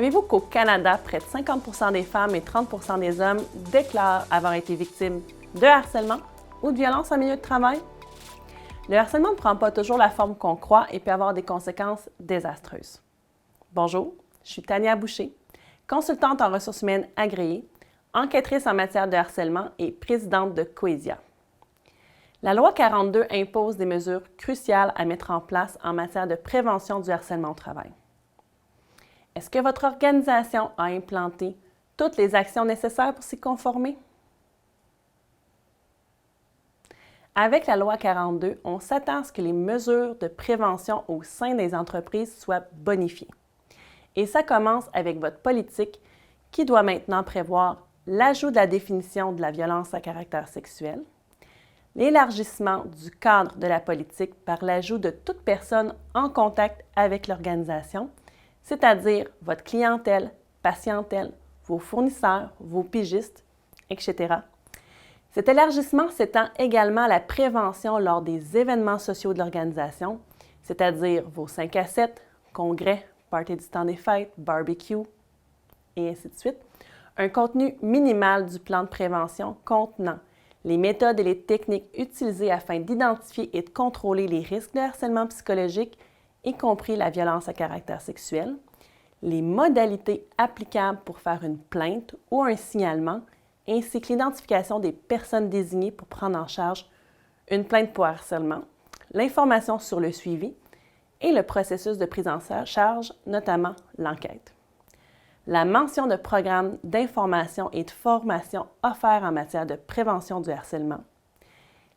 Savez-vous qu'au Canada, près de 50% des femmes et 30% des hommes déclarent avoir été victimes de harcèlement ou de violence en milieu de travail? Le harcèlement ne prend pas toujours la forme qu'on croit et peut avoir des conséquences désastreuses. Bonjour, je suis Tania Boucher, consultante en ressources humaines agréée, enquêtrice en matière de harcèlement et présidente de Coesia. La loi 42 impose des mesures cruciales à mettre en place en matière de prévention du harcèlement au travail. Est-ce que votre organisation a implanté toutes les actions nécessaires pour s'y conformer? Avec la loi 42, on s'attend à ce que les mesures de prévention au sein des entreprises soient bonifiées. Et ça commence avec votre politique qui doit maintenant prévoir l'ajout de la définition de la violence à caractère sexuel, l'élargissement du cadre de la politique par l'ajout de toute personne en contact avec l'organisation, c'est-à-dire votre clientèle, patientèle, vos fournisseurs, vos pigistes, etc. Cet élargissement s'étend également à la prévention lors des événements sociaux de l'organisation, c'est-à-dire vos 5 à 7, congrès, parties du temps des fêtes, barbecue, et ainsi de suite. Un contenu minimal du plan de prévention contenant les méthodes et les techniques utilisées afin d'identifier et de contrôler les risques de harcèlement psychologique, y compris la violence à caractère sexuel, les modalités applicables pour faire une plainte ou un signalement, ainsi que l'identification des personnes désignées pour prendre en charge une plainte pour harcèlement, l'information sur le suivi et le processus de prise en charge, notamment l'enquête. La mention de programmes d'information et de formation offerts en matière de prévention du harcèlement,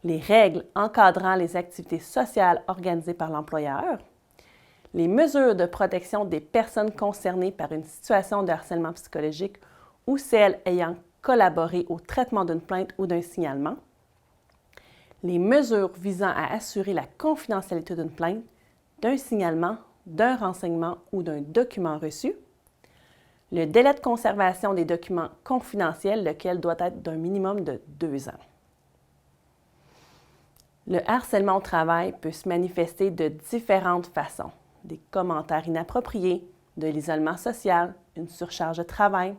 les règles encadrant les activités sociales organisées par l'employeur, les mesures de protection des personnes concernées par une situation de harcèlement psychologique ou celles ayant collaboré au traitement d'une plainte ou d'un signalement, les mesures visant à assurer la confidentialité d'une plainte, d'un signalement, d'un renseignement ou d'un document reçu, le délai de conservation des documents confidentiels, lequel doit être d'un minimum de 2 ans. Le harcèlement au travail peut se manifester de différentes façons. Des commentaires inappropriés, de l'isolement social, une surcharge de travail.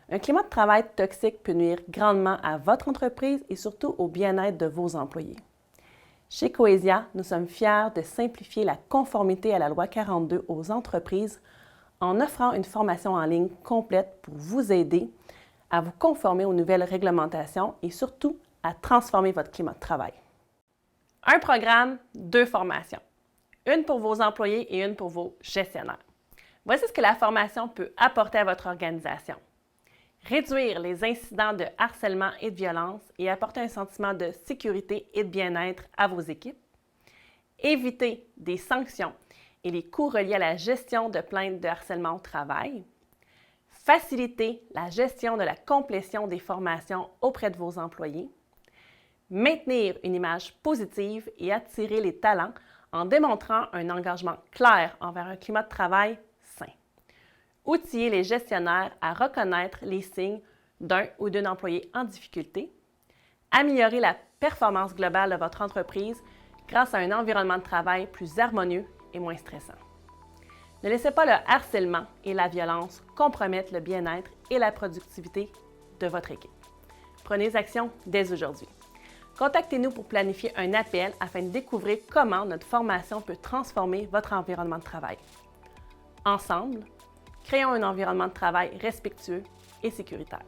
Un climat de travail toxique peut nuire grandement à votre entreprise et surtout au bien-être de vos employés. Chez Coesia, nous sommes fiers de simplifier la conformité à la loi 42 aux entreprises en offrant une formation en ligne complète pour vous aider à vous conformer aux nouvelles réglementations et surtout à transformer votre climat de travail. Un programme, 2 formations. Une pour vos employés et une pour vos gestionnaires. Voici ce que la formation peut apporter à votre organisation. Réduire les incidents de harcèlement et de violence et apporter un sentiment de sécurité et de bien-être à vos équipes. Éviter des sanctions et les coûts reliés à la gestion de plaintes de harcèlement au travail. Faciliter la gestion de la complétion des formations auprès de vos employés. Maintenir une image positive et attirer les talents en démontrant un engagement clair envers un climat de travail sain. Outiller les gestionnaires à reconnaître les signes d'un ou d'une employé en difficulté. Améliorer la performance globale de votre entreprise grâce à un environnement de travail plus harmonieux et moins stressant. Ne laissez pas le harcèlement et la violence compromettre le bien-être et la productivité de votre équipe. Prenez action dès aujourd'hui. Contactez-nous pour planifier un appel afin de découvrir comment notre formation peut transformer votre environnement de travail. Ensemble, créons un environnement de travail respectueux et sécuritaire.